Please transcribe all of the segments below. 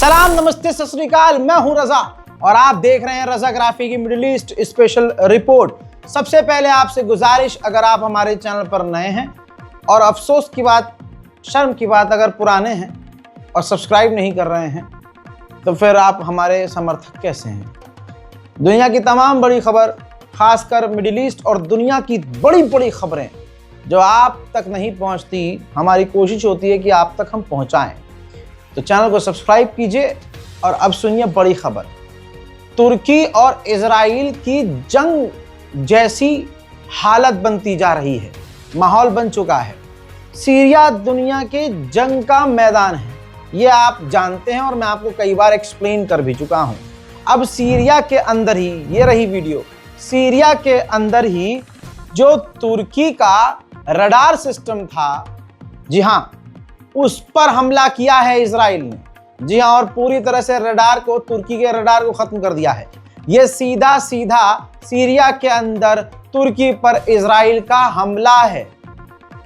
सलाम, नमस्ते, सत श्री अकाल। मैं हूं रजा और आप देख रहे हैं रजाग्राफी की मिडिल ईस्ट स्पेशल रिपोर्ट। सबसे पहले आपसे गुजारिश, अगर आप हमारे चैनल पर नए हैं और अफसोस की बात, शर्म की बात, अगर पुराने हैं और सब्सक्राइब नहीं कर रहे हैं तो फिर आप हमारे समर्थक कैसे हैं। दुनिया की तमाम बड़ी खबर, खासकर मिडिल ईस्ट और दुनिया की बड़ी बड़ी खबरें जो आप तक नहीं पहुंचती, हमारी कोशिश होती है कि आप तक हम पहुंचाएं। तो चैनल को सब्सक्राइब कीजिए और अब सुनिए बड़ी खबर। तुर्की और इजराइल की जंग जैसी हालत बनती जा रही है, माहौल बन चुका है। सीरिया दुनिया के जंग का मैदान है, ये आप जानते हैं और मैं आपको कई बार एक्सप्लेन कर भी चुका हूं। अब सीरिया के अंदर ही, ये रही वीडियो, सीरिया के अंदर ही जो तुर्की का रडार सिस्टम था, जी हां, उस पर हमला किया है इजराइल ने। जी हां, और पूरी तरह से रडार को, तुर्की के रडार को खत्म कर दिया है। यह सीधा सीधा सीरिया के अंदर तुर्की पर इजराइल का हमला है।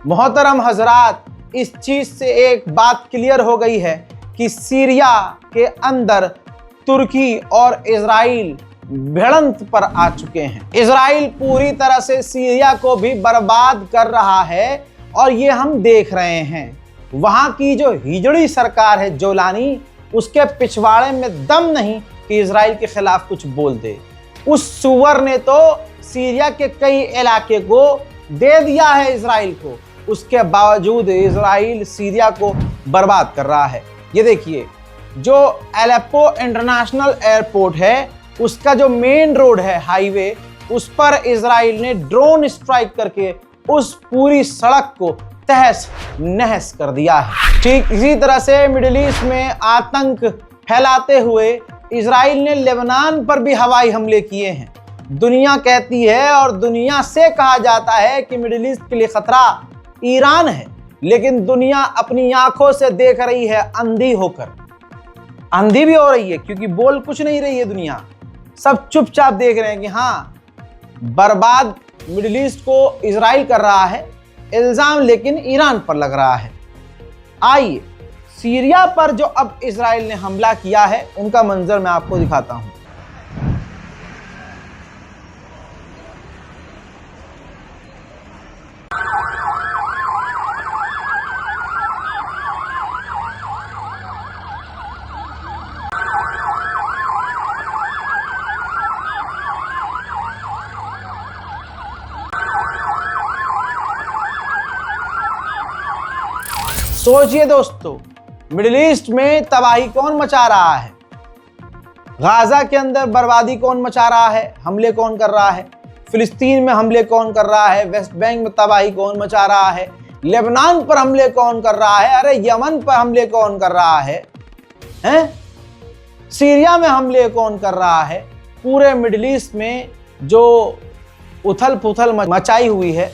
मोहतरम हजरात, इस चीज से एक बात क्लियर हो गई है कि सीरिया के अंदर तुर्की और इजराइल भिड़ंत पर आ चुके हैं। इजराइल पूरी तरह से सीरिया को भी बर्बाद कर रहा है और ये हम देख रहे हैं। वहां की जो हिजड़ी सरकार है जोलानी, उसके पिछवाड़े में दम नहीं कि इजराइल के खिलाफ कुछ बोल दे। उस सुअर ने तो सीरिया के कई इलाके को दे दिया है इजराइल को, उसके बावजूद इजराइल सीरिया को बर्बाद कर रहा है। ये देखिए, जो एलेप्पो इंटरनेशनल एयरपोर्ट है, उसका जो मेन रोड है, हाईवे, उस पर इजराइल ने ड्रोन स्ट्राइक करके उस पूरी सड़क को तहस नहस कर दिया है। ठीक इसी तरह से मिडिल ईस्ट में आतंक फैलाते हुए इजराइल ने लेबनान पर भी हवाई हमले किए हैं। दुनिया कहती है और दुनिया से कहा जाता है कि मिडिल ईस्ट के लिए खतरा ईरान है, लेकिन दुनिया अपनी आंखों से देख रही है अंधी होकर। अंधी भी हो रही है क्योंकि बोल कुछ नहीं रही है दुनिया, सब चुपचाप देख रहे हैं कि हाँ, बर्बाद मिडिल ईस्ट को इजराइल कर रहा है, इल्जाम लेकिन ईरान पर लग रहा है। आइए, सीरिया पर जो अब इजराइल ने हमला किया है, उनका मंजर मैं आपको दिखाता हूं। सोचिए दोस्तों, मिडिल ईस्ट में तबाही कौन मचा रहा है? गाजा के अंदर बर्बादी कौन मचा रहा है? हमले कौन कर रहा है? फिलिस्तीन में हमले कौन कर रहा है? वेस्ट बैंक में तबाही कौन मचा रहा है? लेबनान पर हमले कौन कर रहा है? अरे यमन पर हमले कौन कर रहा है? हैं? सीरिया में हमले कौन कर रहा है? पूरे मिडिल ईस्ट में जो उथल पुथल मचाई हुई है,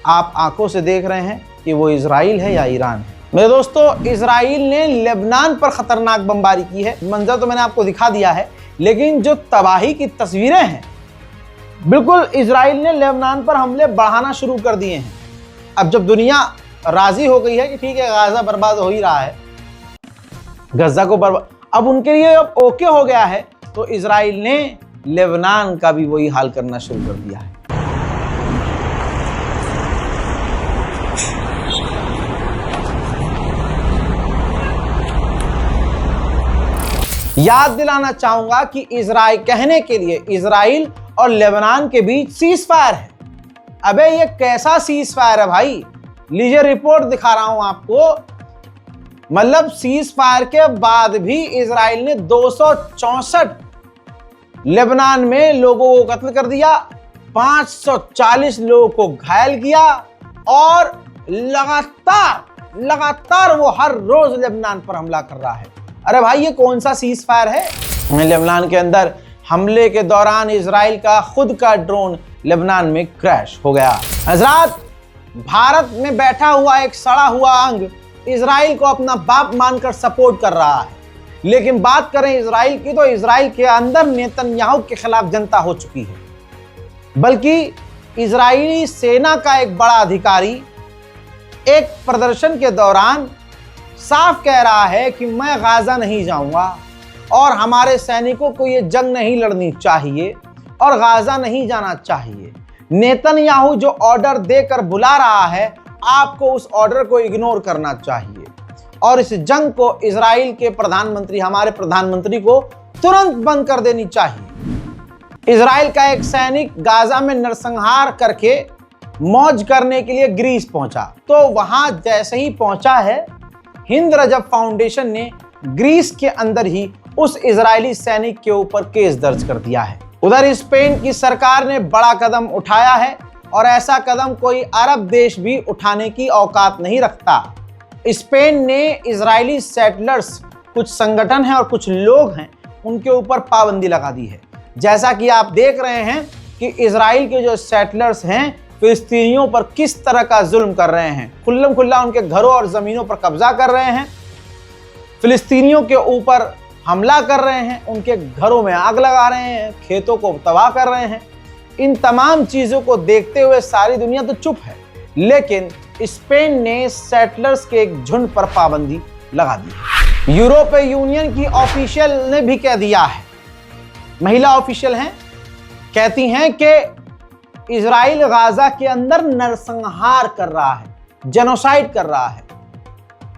आप आंखों से देख रहे हैं कि वो इजराइल है या ईरान है। मेरे दोस्तों, इजराइल ने लेबनान पर खतरनाक बमबारी की है। मंजर तो मैंने आपको दिखा दिया है, लेकिन जो तबाही की तस्वीरें हैं, बिल्कुल इजराइल ने लेबनान पर हमले बढ़ाना शुरू कर दिए हैं। अब जब दुनिया राजी हो गई है कि ठीक है, गाजा बर्बाद हो ही रहा है, गजा को बर्बाद, अब उनके लिए अब ओके हो गया है, तो इजराइल ने लेबनान का भी वही हाल करना शुरू कर दिया है। याद दिलाना चाहूंगा कि इजराइल, कहने के लिए इजराइल और लेबनान के बीच सीज फायर है। अबे ये कैसा सीज फायर है भाई? लीजिए रिपोर्ट दिखा रहा हूं आपको। मतलब सीज फायर के बाद भी इजराइल ने 264 लेबनान में लोगों को कत्ल कर दिया, 540 लोगों को घायल किया और लगातार वो हर रोज लेबनान पर हमला कर रहा है। अरे भाई, ये कौन सा सीज फायर है? लेबनान के अंदर हमले के दौरान इजराइल का खुद का ड्रोन लेबनान में क्रैश हो गया। हजरात, भारत में बैठा हुआ एक सड़ा हुआ अंग इजराइल को अपना बाप मानकर सपोर्ट कर रहा है, लेकिन बात करें इजराइल की तो इजराइल के अंदर नेतन्याहू के खिलाफ जनता हो चुकी है। बल्कि इजरायली सेना का एक बड़ा अधिकारी एक प्रदर्शन के दौरान साफ कह रहा है कि मैं गाजा नहीं जाऊंगा और हमारे सैनिकों को ये जंग नहीं लड़नी चाहिए और गाजा नहीं जाना चाहिए। नेतन्याहू जो ऑर्डर देकर बुला रहा है, आपको उस ऑर्डर को इग्नोर करना चाहिए और इस जंग को इजराइल के प्रधानमंत्री, हमारे प्रधानमंत्री को तुरंत बंद कर देनी चाहिए। इजराइल का एक सैनिक गाजा में नरसंहार करके मौज करने के लिए ग्रीस पहुंचा, तो वहां जैसे ही पहुंचा है, हिंद रजब फाउंडेशन ने ग्रीस के अंदर ही उस इजरायली सैनिक के ऊपर केस दर्ज कर दिया है। उधर स्पेन की सरकार ने बड़ा कदम उठाया है और ऐसा कदम कोई अरब देश भी उठाने की औकात नहीं रखता। स्पेन ने इजरायली सेटलर्स, कुछ संगठन हैं और कुछ लोग हैं, उनके ऊपर पाबंदी लगा दी है। जैसा कि आप देख रहे हैं कि इजराइल के जो सेटलर्स हैं फिलिस्तीनियों पर किस तरह का जुल्म कर रहे हैं, खुल्लम खुल्ला उनके घरों और ज़मीनों पर कब्जा कर रहे हैं, फिलिस्तीनियों के ऊपर हमला कर रहे हैं, उनके घरों में आग लगा रहे हैं, खेतों को तबाह कर रहे हैं। इन तमाम चीज़ों को देखते हुए सारी दुनिया तो चुप है, लेकिन स्पेन ने सेटलर्स के एक झुंड पर पाबंदी लगा दी। यूरोपीय यूनियन की ऑफिशियल ने भी कह दिया है, महिला ऑफिशियल हैं, कहती हैं कि इजराइल गाजा के अंदर नरसंहार कर रहा है, जेनोसाइड कर रहा है,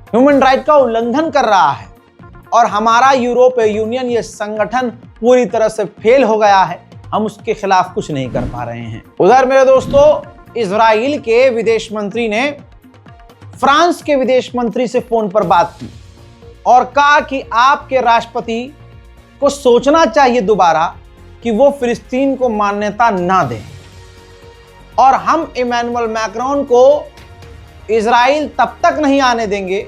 ह्यूमन राइट का उल्लंघन कर रहा है और हमारा यूरोपीय यूनियन, ये संगठन पूरी तरह से फेल हो गया है, हम उसके खिलाफ कुछ नहीं कर पा रहे हैं। उधर मेरे दोस्तों, इजराइल के विदेश मंत्री ने फ्रांस के विदेश मंत्री से फोन पर बात की और कहा कि आपके राष्ट्रपति को सोचना चाहिए दोबारा कि वो फिलिस्तीन को मान्यता ना दें और हम इमैनुअल मैक्रोन को इजराइल तब तक नहीं आने देंगे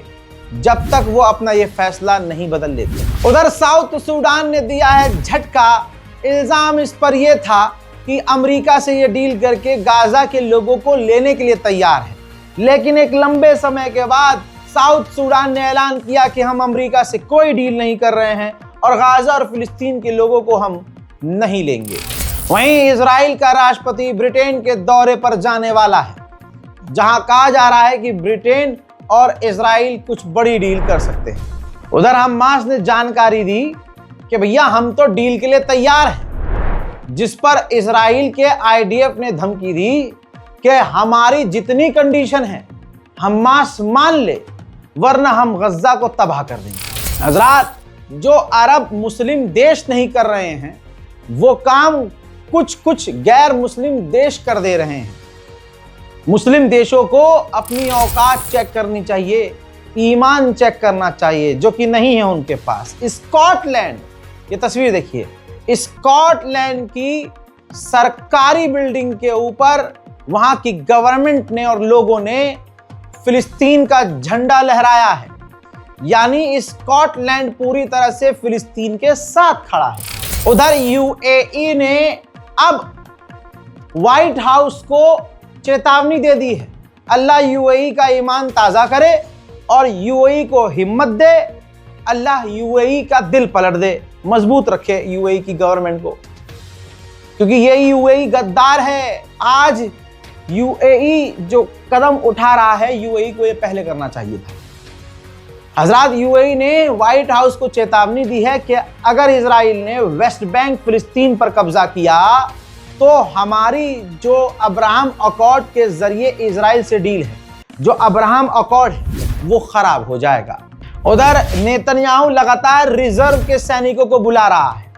जब तक वो अपना ये फैसला नहीं बदल लेते। उधर साउथ सूडान ने दिया है झटका। इल्जाम इस पर यह था कि अमेरिका से ये डील करके गाजा के लोगों को लेने के लिए तैयार है, लेकिन एक लंबे समय के बाद साउथ सूडान ने ऐलान किया कि हम अमेरिका से कोई डील नहीं कर रहे हैं और गाजा और फिलिस्तीन के लोगों को हम नहीं लेंगे। वहीं इजराइल का राष्ट्रपति ब्रिटेन के दौरे पर जाने वाला है, जहां कहा जा रहा है कि ब्रिटेन और इजराइल कुछ बड़ी डील कर सकते हैं। उधर हमास ने जानकारी दी कि भैया हम तो डील के लिए तैयार हैं, जिस पर इजराइल के आईडीएफ ने धमकी दी कि हमारी जितनी कंडीशन है हमास मान ले, वरना हम गज्जा को तबाह कर देंगे। हजरात, जो अरब मुस्लिम देश नहीं कर रहे हैं वो काम कुछ गैर मुस्लिम देश कर दे रहे हैं। मुस्लिम देशों को अपनी औकात चेक करनी चाहिए, ईमान चेक करना चाहिए, जो कि नहीं है उनके पास। स्कॉटलैंड, ये तस्वीर देखिए, स्कॉटलैंड की सरकारी बिल्डिंग के ऊपर वहां की गवर्नमेंट ने और लोगों ने फिलिस्तीन का झंडा लहराया है, यानी स्कॉटलैंड पूरी तरह से फिलिस्तीन के साथ खड़ा है। उधर यूएई ने अब व्हाइट हाउस को चेतावनी दे दी है, अल्लाह यूएई का ईमान ताज़ा करे और यूएई को हिम्मत दे, अल्लाह यूएई का दिल पलट दे, मजबूत रखे यूएई की गवर्नमेंट को, क्योंकि ये यूएई गद्दार है। आज यूएई जो कदम उठा रहा है, यूएई को ये पहले करना चाहिए था। हजरात, यूएई ने व्हाइट हाउस को चेतावनी दी है कि अगर इजराइल ने वेस्ट बैंक फिलिस्तीन पर कब्जा किया तो हमारी जो अब्राहम अकॉर्ड के जरिए इजराइल से डील है, जो अब्राहम अकॉर्ड है, वो खराब हो जाएगा। उधर नेतन्याहू लगातार रिजर्व के सैनिकों को बुला रहा है,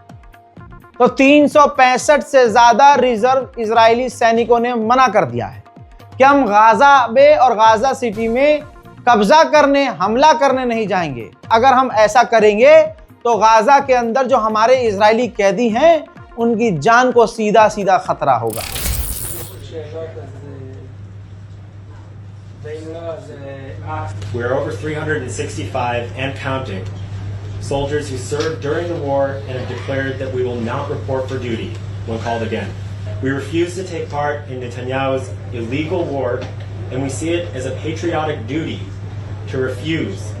तो 365 से ज्यादा रिजर्व इजरायली सैनिकों ने मना कर दिया है कि हम गाजा बे और गाजा सिटी में कब्जा करने, हमला करने नहीं जाएंगे। अगर हम ऐसा करेंगे तो गाजा के अंदर जो हमारे इजरायली कैदी हैं उनकी जान को सीधा सीधा खतरा होगा। We're over 365 and counting soldiers who served during the war and have declared that we will not report for duty when called again. We refuse to take part in Netanyahu's illegal war, and we see it as a patriotic duty to refuse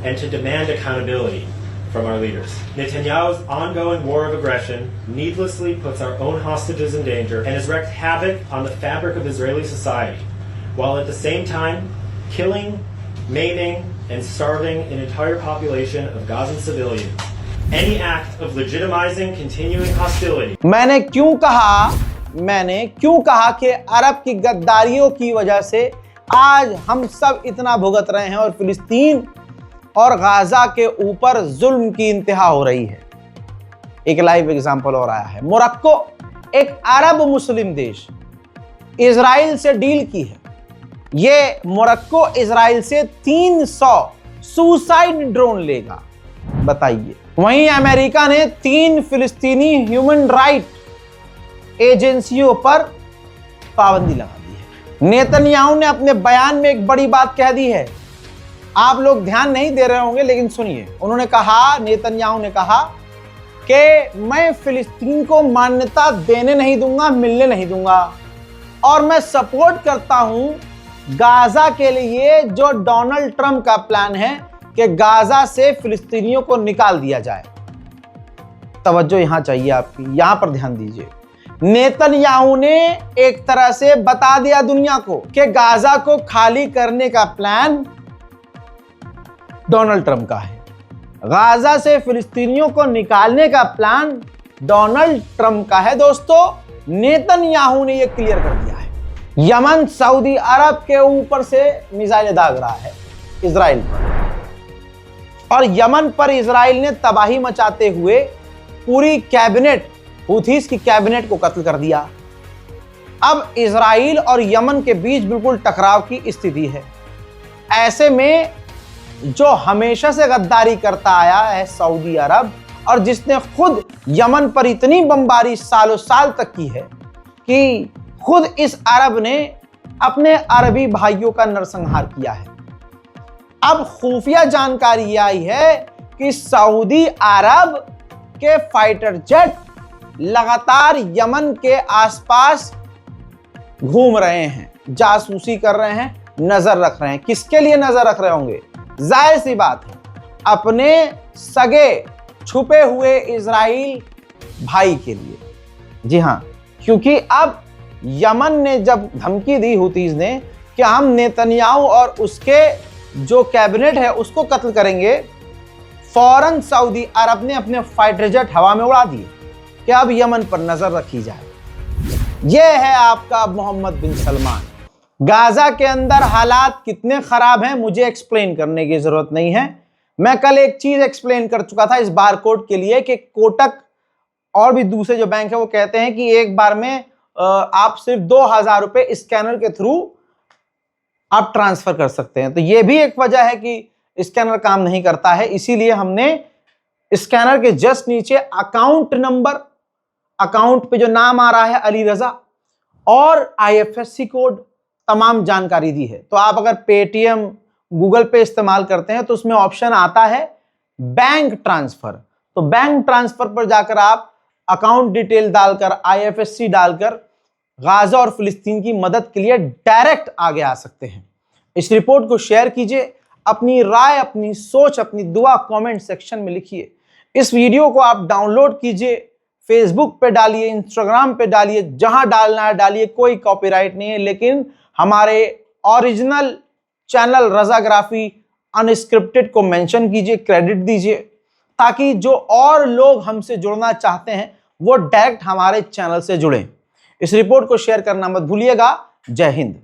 and to demand accountability from our leaders. Netanyahu's ongoing war of aggression needlessly puts our own hostages in danger and has wreaked havoc on the fabric of Israeli society, while at the same time killing maiming, and starving an entire population of Gazan civilians. Any act of legitimizing continuing hostility. मैंने क्यों कहा कि अरब की गद्दारियों की वजह से आज हम सब इतना भुगत रहे हैं और फिलिस्तीन और गाजा के ऊपर जुल्म की इंतहा हो रही है। एक लाइव एग्जांपल और आया है। मोरक्को एक अरब मुस्लिम देश इजराइल से डील की है। ये मोरक्को इजराइल से 300 सुसाइड ड्रोन लेगा, बताइए। वहीं अमेरिका ने 3 फिलिस्तीनी ह्यूमन राइट एजेंसियों पर पाबंदी लगा दी है। नेतन्याहू ने अपने बयान में एक बड़ी बात कह दी है। आप लोग ध्यान नहीं दे रहे होंगे, लेकिन सुनिए। उन्होंने कहा, नेतन्याहू ने कहा कि मैं फिलिस्तीन को मान्यता देने नहीं दूंगा, मिलने नहीं दूंगा, और मैं सपोर्ट करता हूं गाजा के लिए जो डोनाल्ड ट्रंप का प्लान है कि गाजा से फिलिस्तीनियों को निकाल दिया जाए। तवज्जो यहां चाहिए आपकी, यहां पर ध्यान दीजिए। नेतन्याहू ने एक तरह से बता दिया दुनिया को कि गाजा को खाली करने का प्लान डोनाल्ड ट्रंप का है। गाजा से फिलिस्तीनियों को निकालने का प्लान डोनाल्ड ट्रंप का है। दोस्तों, नेतन्याहू ने यह क्लियर कर दिया है। यमन सऊदी अरब के ऊपर से मिसाइलें दाग रहा है इजराइल पर, और यमन पर इजराइल ने तबाही मचाते हुए पूरी कैबिनेट, हूथीस की कैबिनेट को कत्ल कर दिया। अब इजराइल और यमन के बीच बिल्कुल टकराव की स्थिति है। ऐसे में जो हमेशा से गद्दारी करता आया है सऊदी अरब, और जिसने खुद यमन पर इतनी बमबारी सालों साल तक की है कि खुद इस अरब ने अपने अरबी भाइयों का नरसंहार किया है। अब खुफिया जानकारी आई है कि सऊदी अरब के फाइटर जेट लगातार यमन के आसपास घूम रहे हैं, जासूसी कर रहे हैं, नजर रख रहे हैं। किसके लिए नजर रख रहे होंगे? जाहिर सी बात है, अपने सगे छुपे हुए इजराइल भाई के लिए। जी हां, क्योंकि अब यमन ने जब धमकी दी हुतीज ने कि हम नेतन्याहू और उसके जो कैबिनेट है उसको कत्ल करेंगे, फौरन सऊदी अरब ने अपने फाइटर जेट हवा में उड़ा दिए कि अब यमन पर नजर रखी जाए। यह है आपका मोहम्मद बिन सलमान। गाजा के अंदर हालात कितने खराब हैं मुझे एक्सप्लेन करने की जरूरत नहीं है। मैं कल एक चीज एक्सप्लेन कर चुका था इस बारकोड के लिए कि कोटक और भी दूसरे जो बैंक है वो कहते हैं कि एक बार में आप सिर्फ 2000 रुपए स्कैनर के थ्रू आप ट्रांसफर कर सकते हैं। तो ये भी एक वजह है कि स्कैनर काम नहीं करता है। इसीलिए हमने स्कैनर के जस्ट नीचे अकाउंट नंबर, अकाउंट पे जो नाम आ रहा है अली रजा, और IFSC कोड, तमाम जानकारी दी है। तो आप अगर पेटीएम, गूगल पे इस्तेमाल करते हैं तो उसमें ऑप्शन आता है बैंक ट्रांसफर। तो बैंक ट्रांसफर पर जाकर आप अकाउंट डिटेल डालकर, IFSC डालकर गाजा और फिलिस्तीन की मदद के लिए डायरेक्ट आगे आ सकते हैं। इस रिपोर्ट को शेयर कीजिए, अपनी राय, अपनी सोच, अपनी दुआ कमेंट सेक्शन में लिखिए। इस वीडियो को आप डाउनलोड कीजिए, फेसबुक पे डालिए, इंस्टाग्राम पे डालिए, जहां डालना है डालिए, कोई कॉपीराइट नहीं है। लेकिन हमारे ओरिजिनल चैनल रजाग्राफी अनस्क्रिप्टेड को मेंशन कीजिए, क्रेडिट दीजिए, ताकि जो और लोग हमसे जुड़ना चाहते हैं वो डायरेक्ट हमारे चैनल से जुड़ें। इस रिपोर्ट को शेयर करना मत भूलिएगा। जय हिंद।